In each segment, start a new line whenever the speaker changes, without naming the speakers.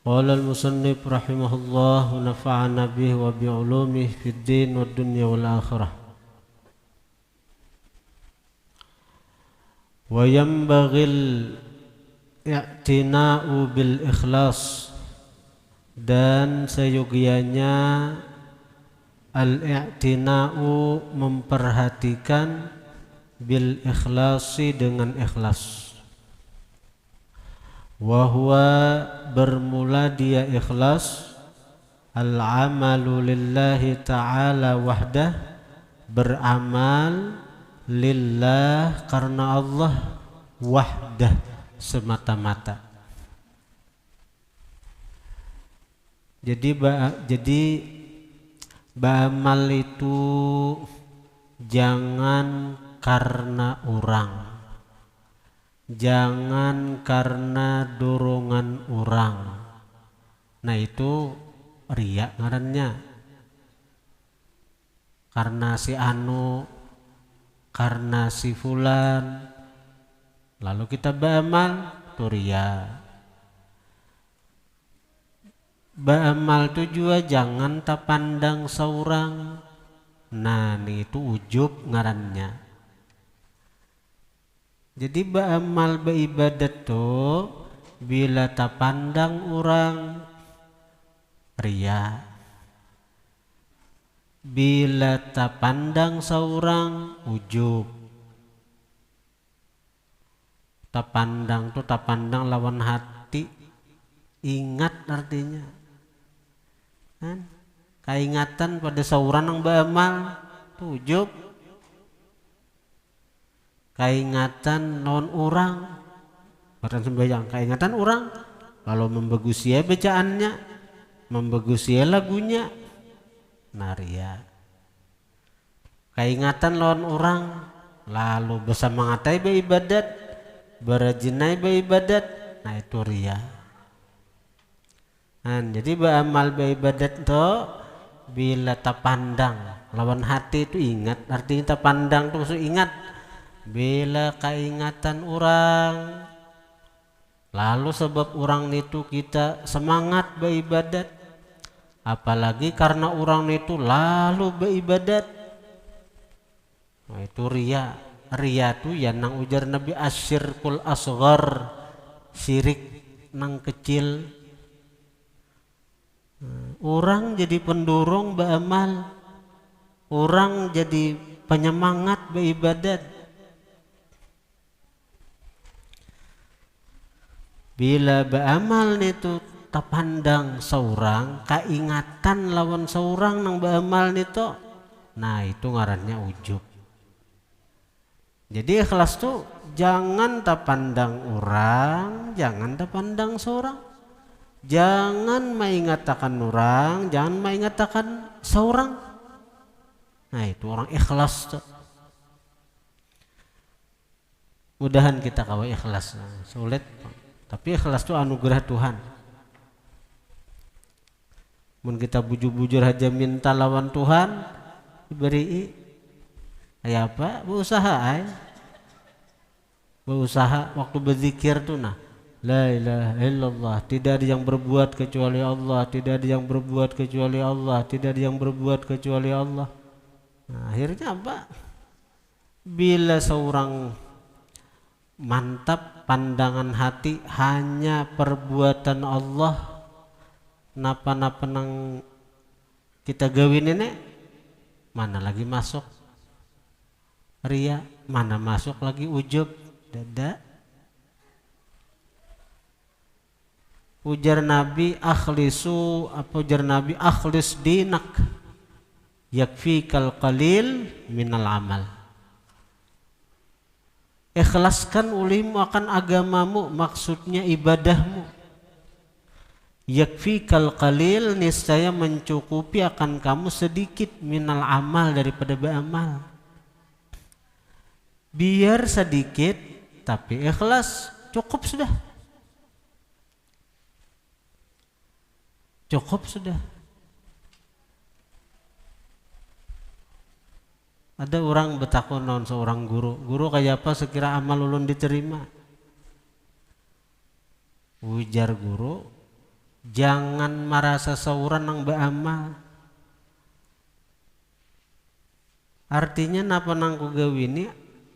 قال المصنف رحمه الله ونفعنا به وبعلومه في الدين والدنيا والآخرة. وينبغي الاعتناء بالإخلاص, dan seyogianya al-i'tina'u memperhatikan bil ikhlasi dengan ikhlas. Wa huwa bermula dia ikhlas al-amalu lillahi ta'ala wahdah, beramal lillah karena Allah, wahdah semata-mata. Jadi beramal itu jangan karena orang, jangan karena dorongan orang. Nah itu riya ngarannya. Karena si anu, karena si fulan, lalu kita beramal, itu riya. Beramal itu juga jangan tak pandang seorang. Nah ini itu ujub ngarannya. Jadi beramal beribadat tuh bila tak pandang orang, riya. Bila tak pandang seorang, ujub. Tak pandang tuh tak pandang lawan hati, ingat artinya. Kan? Keingatan pada seorang yang beramal, tuh ujub. Keingatan non orang, bahkan sembahyang, keingatan orang, kalau membagusia bacaannya, membagusia lagunya, naria. Keingatan lawan orang, lalu bersemangatai beribadat, berajinai beribadat, nah itu ria. Nah, jadi beramal beribadat itu bila tak pandang lawan hati itu ingat, artinya tak pandang itu maksud ingat. Bila keingatan orang, lalu sebab orang itu kita semangat beribadat, apalagi karena orang itu lalu beribadat, nah itu riya. Riya itu ya nang ujar Nabi asyirkul asghar, syirik nang kecil. Orang jadi pendorong beramal, orang jadi penyemangat beribadat. Bila beramal itu tak pandang seorang, keingatan lawan seorang nang beramal itu, nah itu ngarannya ujub. Jadi ikhlas tuh jangan tak pandang orang, jangan tak pandang seorang, jangan mengatakan orang, jangan mengatakan seorang. Nah itu orang ikhlas tuh. Mudahan kita kawa ikhlas, sulit. Tapi ikhlas itu anugerah Tuhan. Mun kita bujur-bujur aja minta lawan Tuhan, diberi. Kayak apa? Berusaha, berusaha waktu berzikir tuh nah. La ilaha illallah, tidak ada yang berbuat kecuali Allah, tidak ada yang berbuat kecuali Allah, tidak ada yang berbuat kecuali Allah. Nah, akhirnya apa? Bila seorang mantap pandangan hati hanya perbuatan Allah, napa-napa nang kita gawin ini, mana lagi masuk riya, mana masuk lagi ujub, dada. Ujar Nabi akhlisu, apa ujar Nabi akhlis dinak yakfikal qalil minal amal. Ikhlaskan ulimu akan agamamu, maksudnya ibadahmu. Yakfikal qalil, niscaya mencukupi akan kamu sedikit minal amal, daripada beramal. Biar sedikit tapi ikhlas, cukup sudah. Cukup sudah. Ada orang bertakun non seorang guru kayak apa sekira amal ulun diterima. Ujar guru, jangan merasa sauran nang beramal. Artinya napa nang ku gawi ini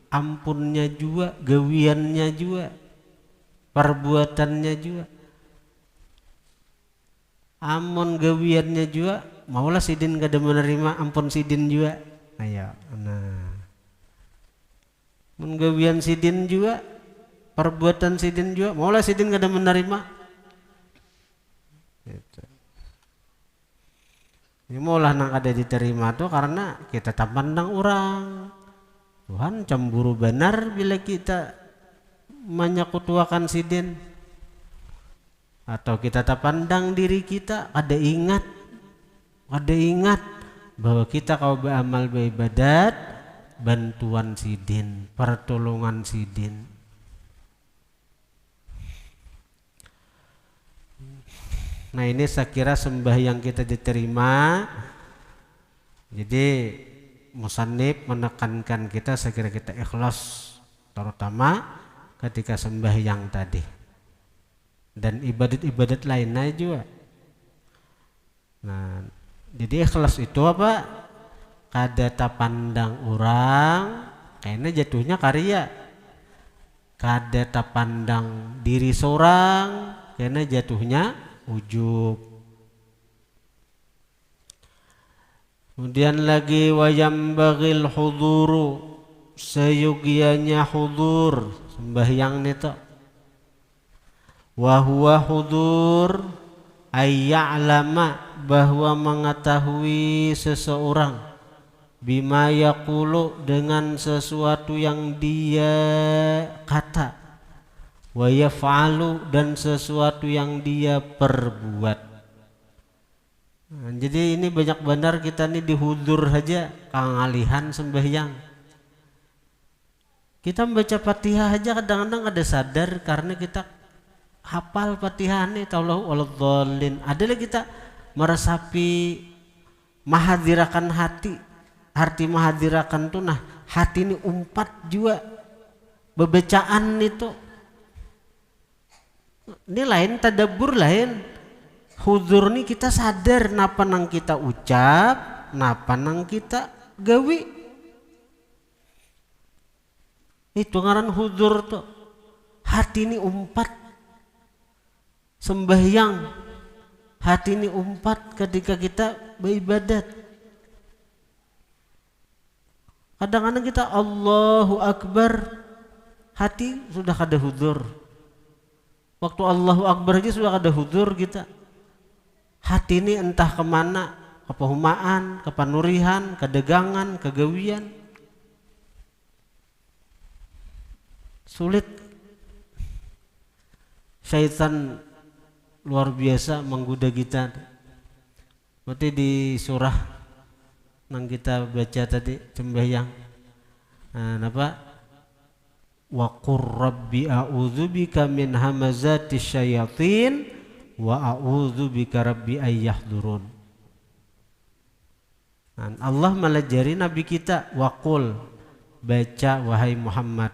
ampunnya juga, gawiannya juga, perbuatannya juga. Amun gawiannya juga, maulah sidin kada menerima ampun sidin juga. Ayo, nah. Mun gawian sidin juga, perbuatan sidin juga, maulah sidin kada menerima. Gitu. Ini maulah nang kada diterima tuh karena kita tak pandang orang. Tuhan cemburu benar bila kita menyekutuakan sidin. Atau kita tak pandang diri kita, ada ingat bahwa kita kau beramal beribadat, bantuan sidin, pertolongan sidin. Nah ini saya kira sembahyang kita diterima. Jadi musannif menekankan kita, saya kira kita ikhlas terutama ketika sembahyang tadi dan ibadat-ibadat lainnya juga. Nah jadi ikhlas itu apa? Kada tak pandang orang, kayaknya jatuhnya karya. Kada tak pandang diri seorang, kayaknya jatuhnya ujub. Kemudian lagi wayam bagil huduru, seyogianya hudur sembahyang nito. Wahwa hudur ayya'lama, bahwa mengetahui seseorang, bima yaqulu, dengan sesuatu yang dia kata, wa yaf'alu, dan sesuatu yang dia perbuat. Nah, jadi ini banyak benar kita nih dihudur saja kangalihan sembahyang. Kita membaca Fatihah aja kadang-kadang ada sadar karena kita hafal Fatihah nih taulahu waladhdallin. Adalah kita meresapi mahadirakan hati. Arti mahadirakan tuh nah hati ini umpat juga bebacaan itu. Ini lain tadabbur lain. Hudur nih kita sadar napa nang kita ucap, napa nang kita gawi. Itu ngaran hudur tuh. Hati ini umpat sembahyang. Hati ini umpat ketika kita beribadat. Kadang-kadang kita Allahu Akbar, hati sudah kada hudur. Waktu Allahu Akbar aja sudah kada hudur kita. Hati ini entah kemana, kepahumaan, kepanurihan, kedegangan, kegawian. Sulit. Syaitan luar biasa menggoda kita. Berarti di surah yang kita baca tadi sembahyang. Nah, apa? Wa qur rabbi a'udzubika min hamazatis syayatin wa a'udzu bika rabbi ayyahdurun. Allah melajari nabi kita, waqul, baca wahai Muhammad,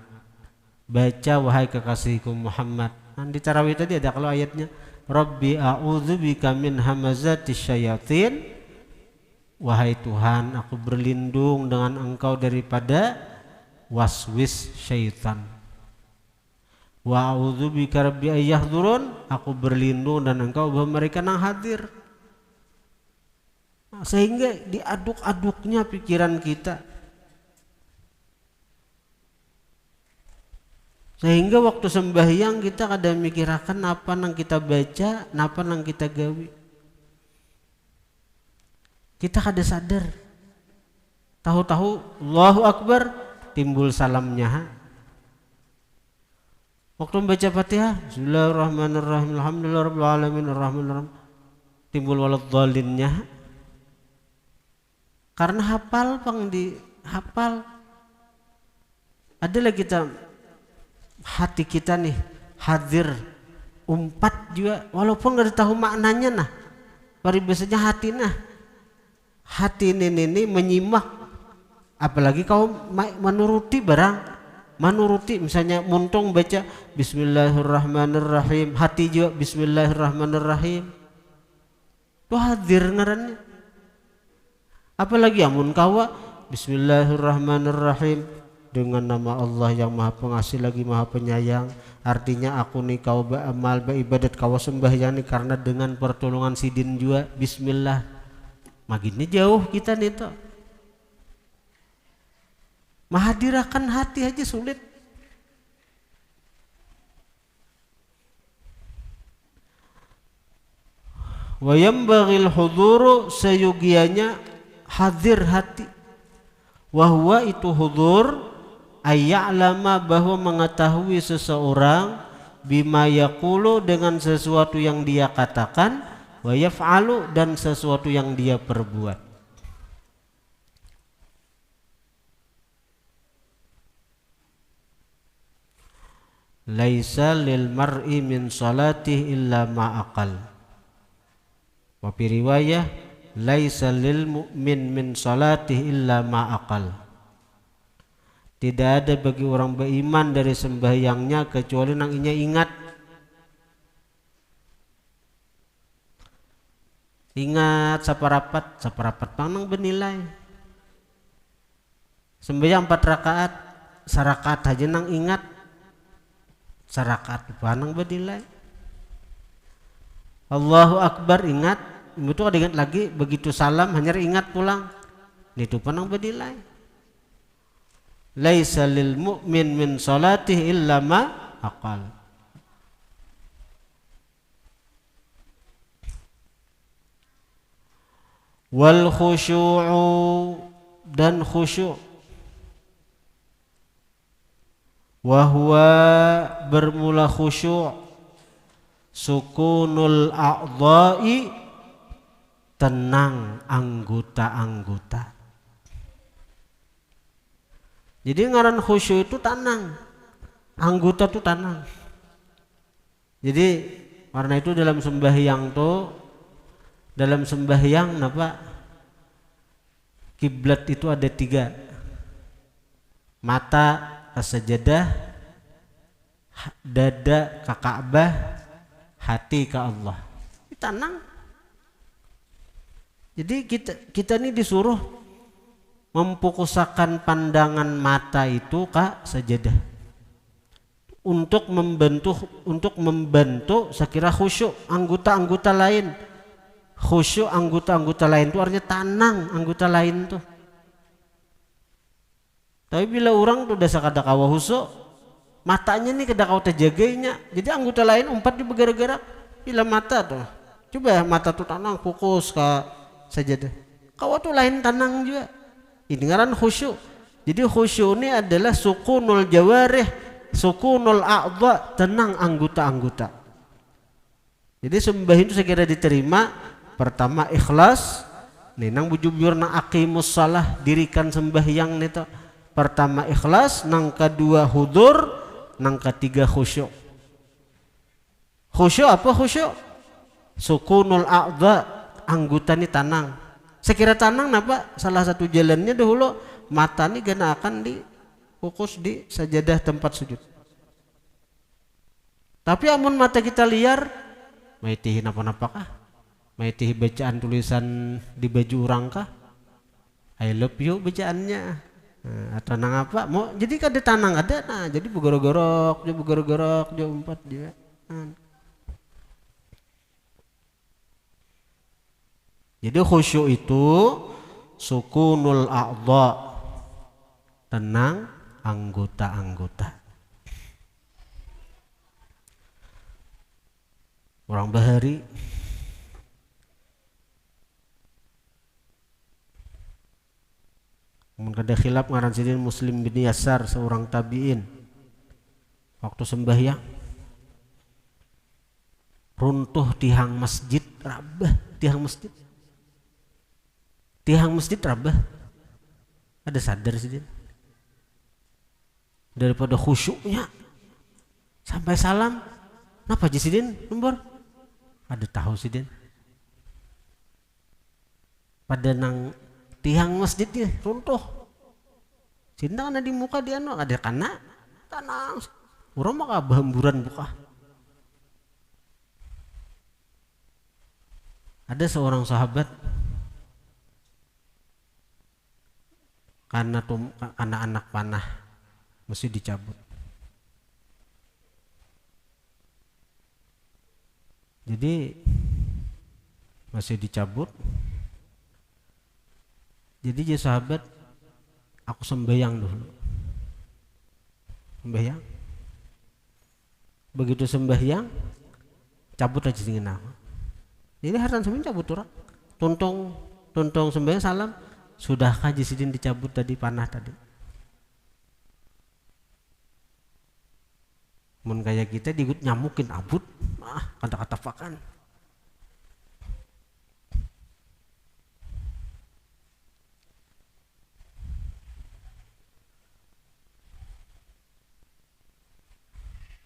baca wahai kekasihku Muhammad. Di tarawih tadi ada kalau ayatnya rabbi a'udzu bika min hamazatis syayatin, wahai Tuhan aku berlindung dengan engkau daripada waswis syaitan. Wa a'udzu bika rabbi ayyahdurun, aku berlindung dan engkau bahwa mereka nang hadir. Sehingga diaduk-aduknya pikiran kita. Sehingga waktu sembahyang kita kadang mikirakan apa nang kita baca, apa nang kita gawi. Kita kada sadar. Tahu-tahu Allahu Akbar timbul salamnya. Waktu membaca Fatihah, Bismillahirrahmanirrahim, Alhamdulillahirabbil alamin, arrahmanirrahim, timbul waladhdallinnya. Karena hafal hafal. Adalah kita hati kita nih hadir umpat juga walaupun enggak tahu maknanya nah. Paribasanya hati nah. Hati ini menyimak, apalagi kau menuruti barang. Menuruti misalnya muntung baca Bismillahirrahmanirrahim, hati juga Bismillahirrahmanirrahim. Tuh hadir ngarannya. Apalagi amun kawa Bismillahirrahmanirrahim, dengan nama Allah yang maha pengasih lagi maha penyayang. Artinya aku nih kau beramal beribadat kau sembahyang nih karena dengan pertolongan sidin juga Bismillah. Makin jauh kita nih toh. Menghadirkan hati aja sulit. Wa yambaghil huduru, sayugianya hadir hati. Wahwa itu hudur ayya'lama, bahwa mengetahui seseorang bima yaqulu, dengan sesuatu yang dia katakan, wa yaf'alu, dan sesuatu yang dia perbuat. Laisa lil mar'i min salatih illa ma aqal. Wa fi riwayah laisa lil mu'min min salatih illa ma aqal. Tidak ada bagi orang beriman dari sembahyangnya kecuali nang inya ingat. Ingat saparapat panang bernilai. Sembahyang 4 rakaat, sarakaat aja nang ingat. Sarakaat panang bernilai. Allahu Akbar ingat, itu ada ingat lagi, begitu salam hanya ingat pulang. Itu panang bernilai. Laisa lil mu'min min salatih illa ma aqal. Wal khusyu'u, dan khusyuk. Wahwa, bermula khusyuk, sukunul a'dha'i, tenang anggota-anggota. Jadi ngaran khusyuk itu tenang, anggota itu tenang. Jadi karena itu dalam sembahyang napa kiblat itu ada 3. Mata ke sajadah, dada ke Ka'bah, hati ke Allah. Tenang. Jadi kita ini disuruh memfokuskan pandangan mata itu ke sajadah untuk membantu sekira khusyuk anggota-anggota lain. Khusyuk anggota-anggota lain itu artinya tenang anggota lain tuh. Tapi bila orang tuh dasa kada kawa khusyuk, matanya nih kada kawa terjagainya, jadi anggota lain umpat di bergerak-gerak. Bila mata tuh, coba mata tuh tenang fokus ke sajadah, kawa tuh lain tenang juga. Ini ngaran khusyuk. Jadi khusyuk ini adalah sukunul jawarih, sukunul a'dha, tenang anggota-anggota. Jadi sembah itu sekira diterima, pertama ikhlas, nang bujur nang aqimus salah, dirikan sembahyang nito. Pertama ikhlas, nang kedua hudur, nang ketiga khusyuk. Khusyuk apa khusyuk? Sukunul a'dha, anggota ini tenang. Sekira tenang napa? Salah satu jalannya dahulu mata ini gana akan fokus di sajadah tempat sujud. Tapi amun mata kita liar, maitihi napa-napa kah? Maitihi bacaan tulisan di baju orang kah? I love you bacaannya. Atau nang apa? Mau jadi kada tanang ada, nah jadi begorok-gorok, dia umpat dia. Jadi khusyuk itu sukunul a'dha, tenang anggota-anggota. Orang bahari kada khilaf ngaran sidin Muslim bin Yasar, seorang tabi'in, waktu sembahyang runtuh tiang masjid rabah, tiang masjid rabah. Ada sadar sidin daripada khusyuknya sampai salam napa aja sidin nomor ada tahu sidin pada nang tiang masjidnya runtuh sidin ada di muka dia no ada kana tanang urang maka bahamburan buka Ada seorang sahabat karena anak-anak panah mesti dicabut. Jadi masih dicabut. Jadi dia sahabat, aku sembahyang dulu. Sembahyang. Begitu sembahyang, cabut aja dengan aku. Jadi harus sembahyang cabut orang. Tuntung sembahyang salam. Sudahkah Jisidin dicabut tadi panah tadi? Mun kayak kita digut nyamukin abut, kata-kata pakan.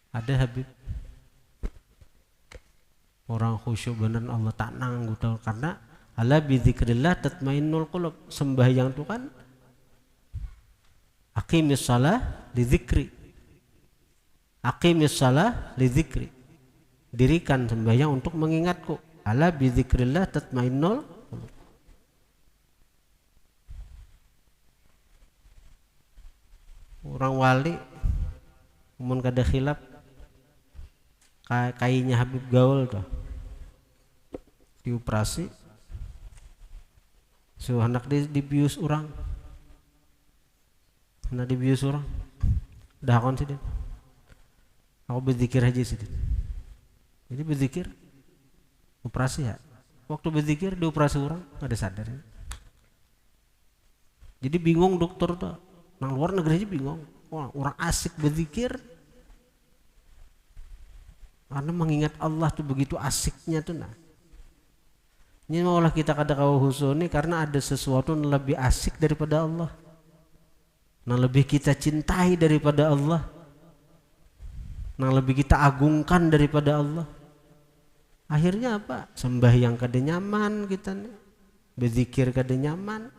Ada Habib orang khusyuk bener Allah tenang gitu, karena ala bidzikrillah tatmainnul qulub. Sembahyang itu kan aqimis shalah li dzikri. Aqimis shalah li dzikri. Dirikan sembahyang untuk mengingatku. Ala bidzikrillah tatmainnul qulub. Orang wali mun kada khilaf kayaknya Habib Gaul tuh dioperasi, so anak dibius orang, anak dibius orang, dah kon sih, aku berzikir aja sih, jadi berzikir, operasi ya, waktu berzikir dioperasi orang, ada sadar, ya. Jadi bingung dokter tuh, nang luar negeri aja bingung, wah orang asik berzikir. Karena mengingat Allah tuh begitu asiknya tuh nah. Ini maulah kita kada kau husuni karena ada sesuatu yang lebih asik daripada Allah. Yang lebih kita cintai daripada Allah. Yang lebih kita agungkan daripada Allah. Akhirnya apa? Sembahyang kada nyaman kita nih. Berzikir kada nyaman.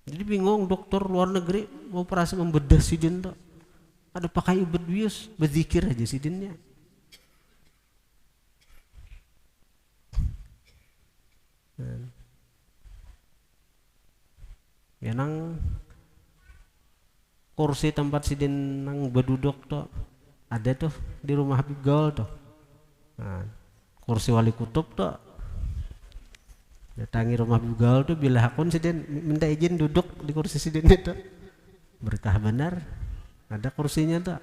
Jadi bingung dokter luar negeri mau operasi membedah sidin tuh. Ada pakai ubat bius, berzikir aja sidinnya. Ya nang kursi tempat sidin nang beduduk tuh ada tuh di rumah Habib Gaul tuh. Nah, kursi wali kutub tuh. Datangi rumah Habib Gaul tuh bila hakun sidin minta izin duduk di kursi sidin itu. Berkah benar. Ada kursinya tak?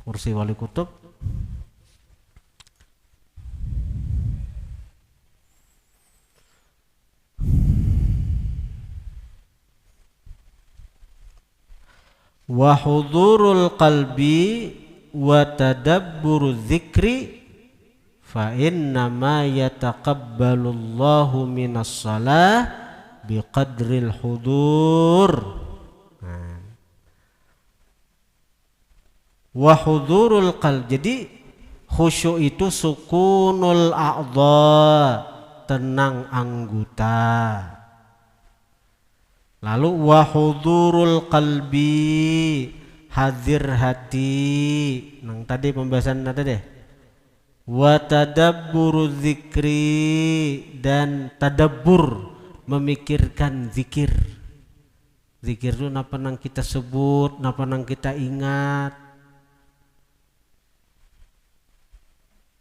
Kursi wali kutub. Wa hudurul qalbi wa tadabburu dzikri fa inna ma yataqabbalu Allahu minas shalah biqadril hudur. Wa hudurul qalb, jadi khusyuk itu sukunul a'dha, tenang anggota. Lalu wa hudurul qalbi, hadir hati. Nang tadi pembahasan ada deh. Wa tadabburu dzikri, dan tadabbur memikirkan zikir. Zikir itu napa nang kita sebut, napa nang kita ingat.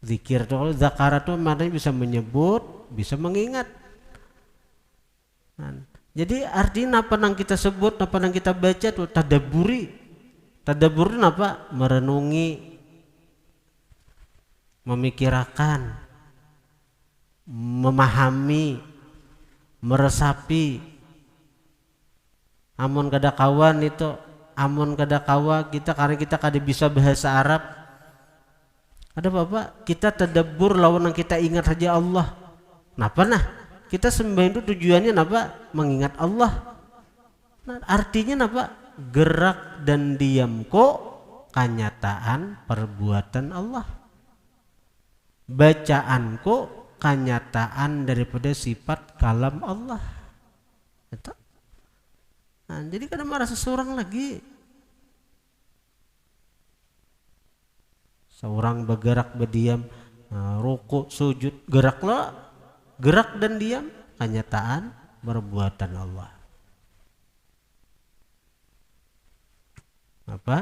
Zikir itu kalau zakara itu maknanya bisa menyebut, bisa mengingat. Nah, jadi artinya apa yang kita sebut, apa yang kita baca itu tadaburi. Tadaburi apa? Merenungi, memikirkan, memahami, meresapi. Amun kada kawan itu, amun kada kawa kita karena kita kada bisa bahasa Arab. Ada apa? Kita tadabbur lawan yang kita ingat saja Allah. Napa nah? Kita sembahyang itu tujuannya napa? Mengingat Allah. Nah, artinya napa? Gerak dan diam kok kenyataan perbuatan Allah. Bacaan kok kenyataan daripada sifat kalam Allah. Nah, jadi kadang marah seseorang lagi. Seorang bergerak berdiam, ruku sujud geraklah, gerak dan diam kenyataan perbuatan Allah. Apa?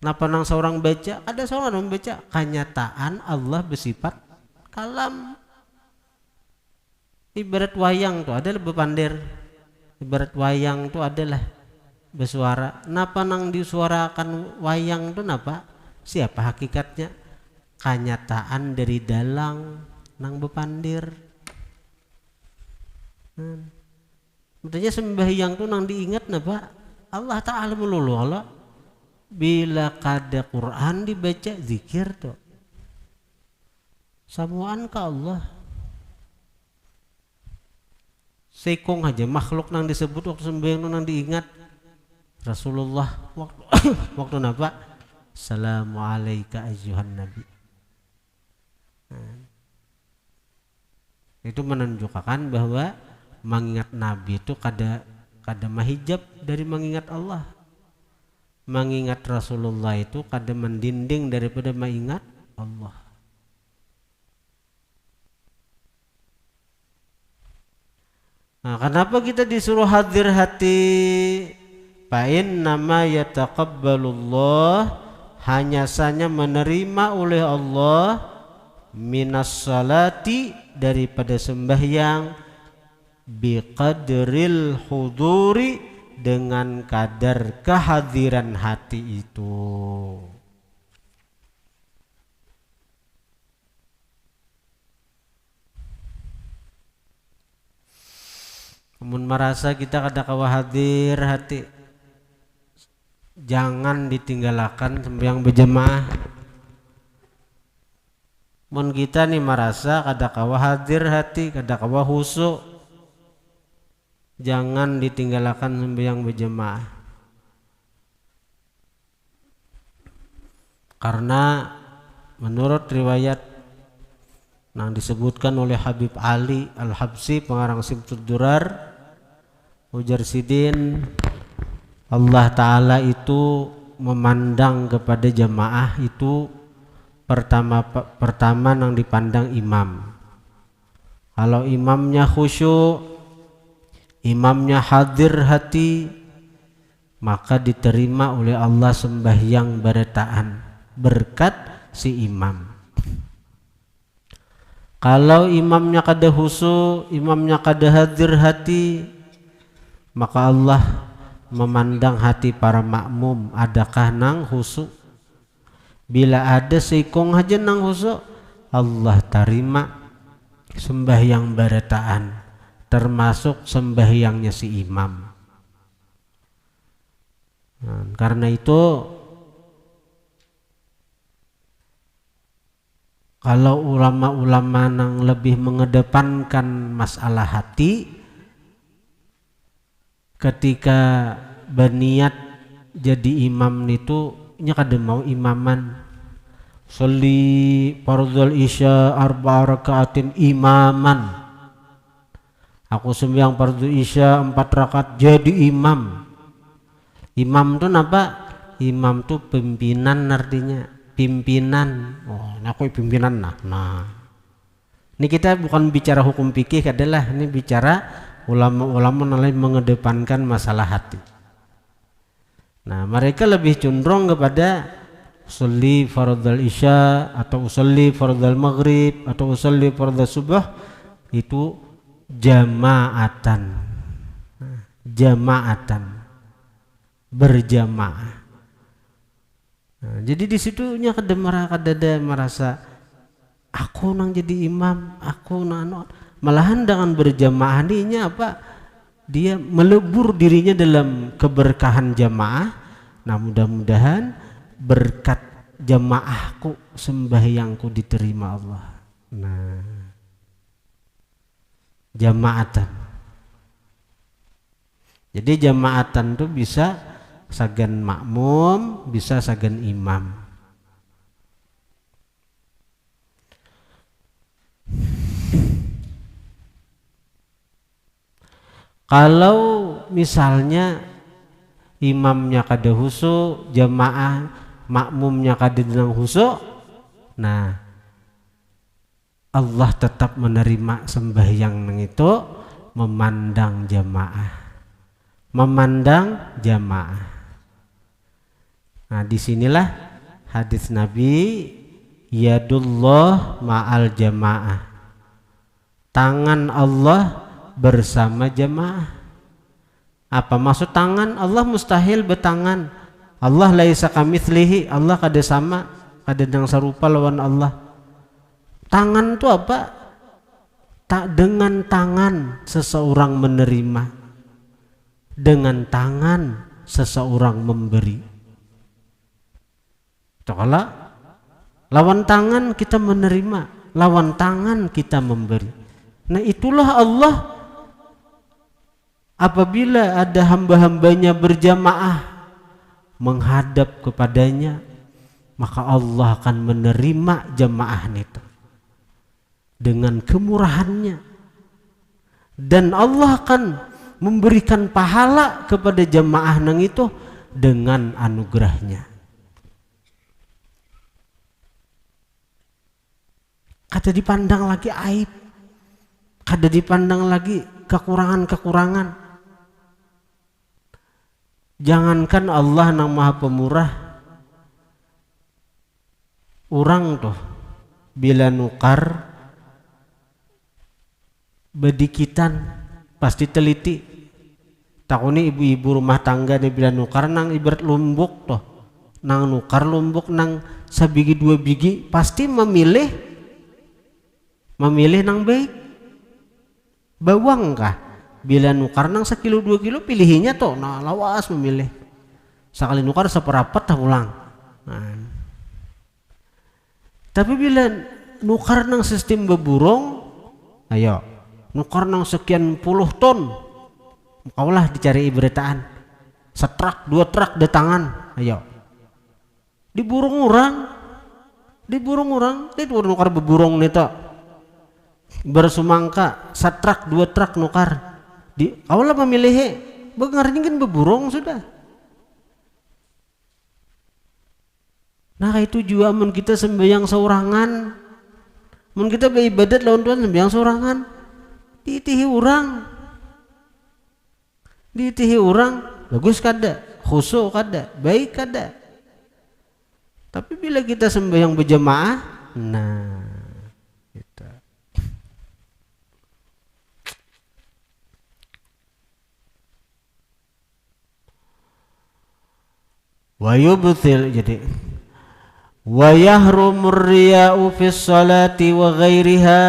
Napa nang seorang baca, ada seorang membaca kenyataan Allah bersifat kalam. Ibarat wayang tuh ada bepandir. Ibarat wayang tuh adalah bersuara. Napa nang disuarakan wayang tuh napa? Siapa hakikatnya? Kenyataan dari dalang nang bepandir. Maksudnya sembahyang tuh nang diingat napa? Allah Ta'ala melulu Allah. Bila kada Quran dibaca zikir tuh samuan ke Allah. Sekong aja makhluk nang disebut waktu sembahyang nang diingat Rasulullah waktu waktu napa? Assalamu alayka ayyuhan nabi. Itu menunjukkan bahwa mengingat nabi itu kada mahijab dari mengingat Allah. Mengingat Rasulullah itu kada mendinding daripada mengingat Allah. Nah, kenapa kita disuruh hadir hati? Fa'in nama yataqabbalullah, hanya saja menerima oleh Allah minas salati, daripada sembahyang, biqadril huduri, dengan kadar kehadiran hati itu. Namun merasa kita kada kawa hadir hati, jangan ditinggalkan sembahyang berjamaah. Mun kita nih merasa kada kawa hadir hati, kada kawa husuk, jangan ditinggalkan sembahyang berjamaah. Karena menurut riwayat yang disebutkan oleh Habib Ali Al-Habsyi, pengarang Simtud Durar, ujar Sidin, Allah Ta'ala itu memandang kepada jamaah itu pertama yang dipandang imam. Kalau imamnya khusyuk, imamnya hadir hati, maka diterima oleh Allah sembahyang berataan berkat si imam. Kalau imamnya kada khusyuk, imamnya kada hadir hati, maka Allah memandang hati para makmum, adakah nang khusyuk? Bila ada seikong aja nang khusyuk, Allah terima sembahyang berataan, termasuk sembahyangnya si imam. Nah, karena itu kalau ulama-ulama yang lebih mengedepankan masalah hati ketika berniat jadi imam itu nya kada mau imaman sholli fardhul isya arba'a rakaatin imaman, aku sembahyang fardhu isya 4 rakaat jadi imam. Imam itu apa? Imam itu pimpinan, artinya pimpinan. Oh, aku pimpinan nah. Ini kita bukan bicara hukum fikih adalah, ini bicara ulama-ulama yang mengedepankan masalah hati. Nah, mereka lebih cenderung kepada usolli fardhul isya atau usolli fardhul maghrib atau usolli fardhul subuh itu jamaatan, berjamaah. Nah, jadi di situnya kada merasa aku nang jadi imam, aku nang malahan dengan berjamaah ininya apa? Dia melebur dirinya dalam keberkahan jamaah. Nah, mudah-mudahan berkat jamaahku, sembahyangku diterima Allah. Nah, jamaatan. Jadi jamaatan itu bisa sagan makmum, bisa sagan imam. Kalau misalnya imamnya kada khusyuk, jamaah makmumnya kada nang khusyuk, nah Allah tetap menerima sembahyang nang itu memandang jamaah. Nah, disinilah hadis Nabi, yadullah ma'al jamaah, tangan Allah bersama jamaah. Apa maksud tangan? Allah mustahil bertangan. Allah laisa kamitslihi, Allah kada sama, kada nang sarupa lawan Allah. Tangan itu apa? Tak dengan tangan seseorang menerima, dengan tangan seseorang memberi. Kalau lawan tangan kita menerima, lawan tangan kita memberi. Nah itulah Allah. Apabila ada hamba-hambanya berjamaah menghadap kepadanya, maka Allah akan menerima jamaah itu dengan kemurahannya, dan Allah akan memberikan pahala kepada jamaah nang itu dengan anugerahnya. Kada dipandang lagi aib, kada dipandang lagi kekurangan-kekurangan. Jangankan Allah nang maha pemurah, orang tuh bila nukar bedikitan pasti teliti. Takuni ibu-ibu rumah tangga nih bila nukar nang ibarat lumbuk tuh, nang nukar lumbuk nang sabigi dua biji pasti memilih nang baik. Bawang kah bila nukar nang 1 kilo 2 kilo pilihinya tuh nah lawas memilih. Sekali nukar seperapat dah pulang. Nah. Tapi bila nukar nang sistem beburung, ayo nukar nang sekian puluh ton, kaulah dicari beritaan, 1 truk 2 truk datangan, ayo diburung orang, itu nukar beburung nih toh. Bersumangka 1 truk 2 truk nukar di kaulah memilih bengarnya kan beburung sudah. Nah itu juga mun kita sembahyang seorangan, mun kita beribadat lawan Tuhan sembahyang seorangan, diitihi orang bagus kada, khusyuk kada, baik kada. Tapi bila kita sembahyang berjamaah, nah kita wa yubtil, jadi wa yahrumur riya'u fis salati wa ghairiha,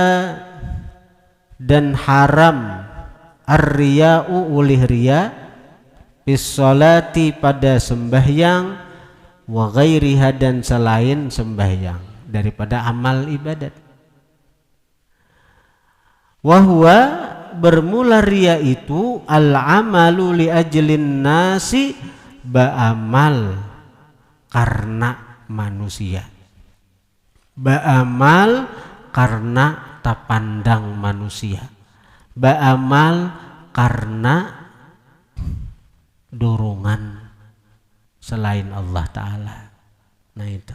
dan haram ar-riya'u ulih riya fis salati pada sembahyang, wa ghairiha dan selain sembahyang daripada amal ibadat. Wa huwa bermula riya itu al-amalu li ajlin nasi, ba'amal karena manusia, ba'amal karena tapandang manusia, ba'amal karena dorongan selain Allah Ta'ala. Nah itu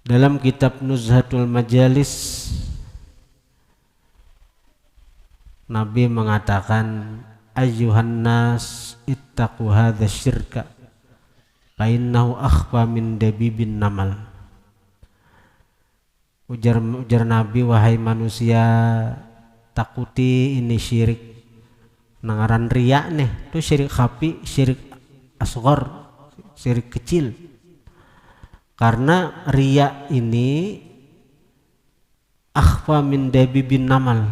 dalam kitab Nuzhatul Majalis Nabi mengatakan, ayyuhan nas ittaqu hadza syirka fa innahu akhfa min dabibin namal. Ujar Nabi, wahai manusia, takuti ini syirik. Nangaran riya nih, itu syirik khafi, syirik asghar, syirik kecil. Karena riya ini akhfa min dabibin namal,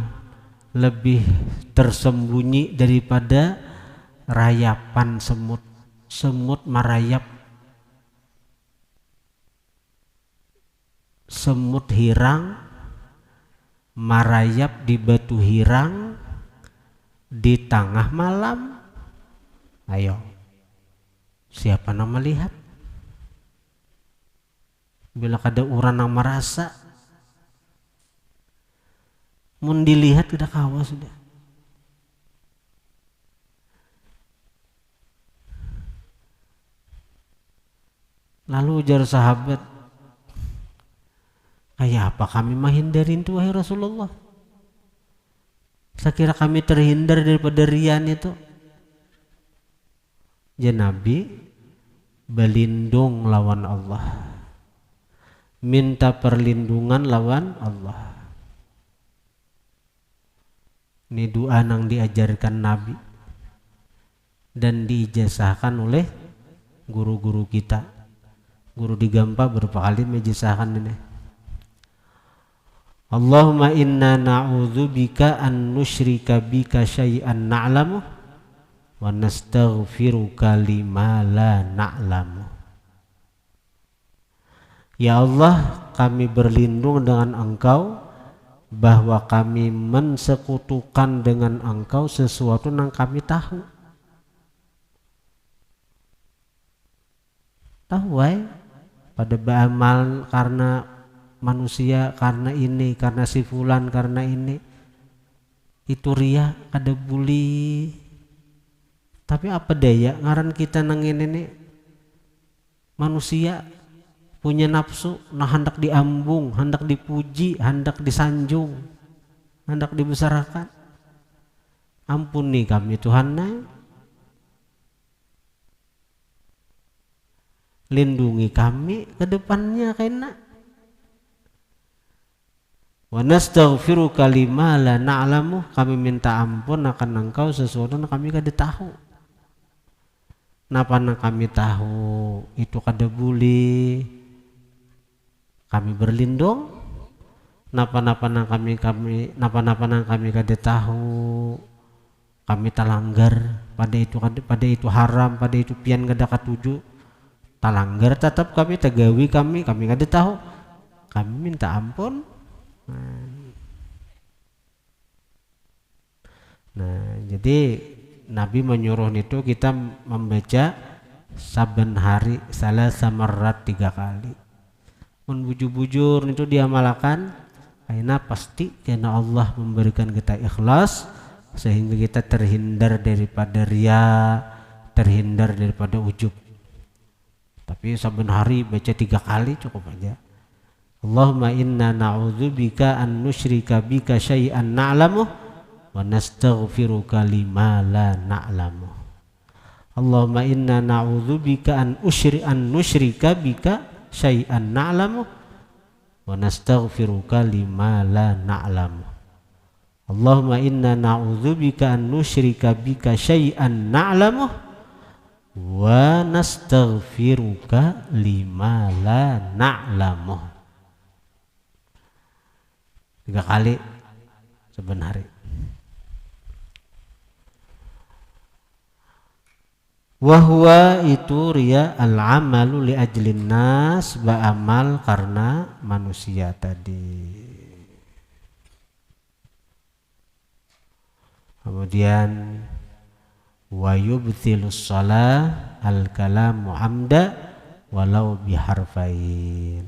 lebih tersembunyi daripada rayapan semut. Semut merayap, semut hirang merayap di batu hirang di tengah malam. Ayo, siapa yang melihat? Bila ada orang yang merasa, mun dilihat sudah kawa sudah. Lalu ujar sahabat, kayak apa kami menghindarin itu wahai Rasulullah? Saya kira kami terhindar daripada riyan itu. Ya Nabi, berlindung lawan Allah, minta perlindungan lawan Allah. Ini doa yang diajarkan Nabi dan diijazahkan oleh guru-guru kita. Guru di Gampa berapa kali menjazahkan ini. Allahumma inna na'udzubika an nusyrika bika syai'an na'lamu wa nastaghfiruka lima la na'lamu. Ya Allah, kami berlindung dengan Engkau bahwa kami mensekutukan dengan Engkau sesuatu yang kami tahu. Tahu pada beramal karena manusia, karena ini, karena si fulan, karena ini, itu ria, kada buli. Tapi apa daya ngaran kita nangin ini manusia punya nafsu, nah hendak diambung, hendak dipuji, hendak disanjung, hendak dibesarkan. Ampuni kami Tuhan, lindungi kami ke depannya kena. Wa nastaghfiruka lima la na'lamu, kami minta ampun akan Engkau sesuatu yang kami kada tahu. Napa kami tahu itu kada buli, kami berlindung. Napa-napa nang kami kada tahu, kami talanggar pada itu haram, pada itu pian kada katuju, talanggar tetap kami tegawi kami kada tahu, kami minta ampun. Nah, jadi Nabi menyuruh itu kita membaca saben hari salah samarat 3 kali. Mun bujur-bujur itu diamalkan, karena pasti karena Allah memberikan kita ikhlas sehingga kita terhindar daripada riya, terhindar daripada ujub. Tapi saben hari baca 3 kali cukup aja. Allahumma inna na'udzubika an nusyrika bika syai'an na'lamu wa nastaghfiruka lima la na'lamu. Allahumma inna na'udzubika an nusyrika bika syai'an na'lamu wa nastaghfiruka lima la na'lamu. Allahumma inna na'udzubika an nusyrika bika syai'an na'lamu wa nastaghfiruka lima la na'lamu. 3 kali saben hari. Wahwa itu riya al-amalu li ajlin nas, ba'amal karena manusia tadi. Kemudian wa yubtilus shalah al-kalamu amda walau biharfain.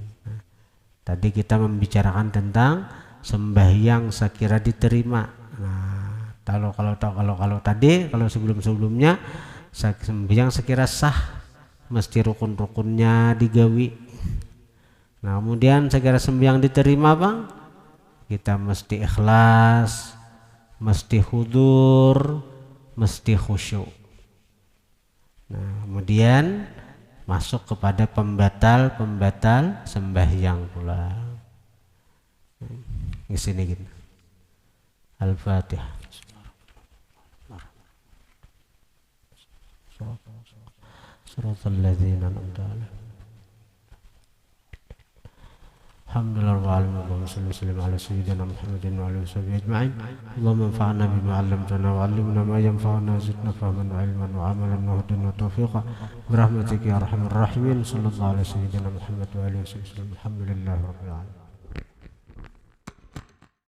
Tadi kita membicarakan tentang sembahyang sekira diterima. Nah, kalau tadi sebelumnya sembahyang sekira sah mesti rukun-rukunnya digawi. Nah, kemudian sekira sembahyang diterima Bang, kita mesti ikhlas, mesti hudur, mesti khusyuk. Nah, kemudian masuk kepada pembatal sembahyang pula. Di sini gitu. Al-Fatihah. Shiratal ladzina an'amta 'alaihim. Alhamdulillah rabbil alamin. Allahumma shalli wa sallim ala sayyidina Muhammadin wa alihi washabbihi ajma'in. Allahumma anfa'na bima 'allamtana wa 'allimna ma yanfa'una wa zidna fahman wa 'ilman wa 'amalan wa hudan wa tawfiqa bi rahmatika ya arhamar rahimin. Sallallahu ala sayyidina Muhammad wa alihi wasallam. Alhamdulillah rabbil alamin.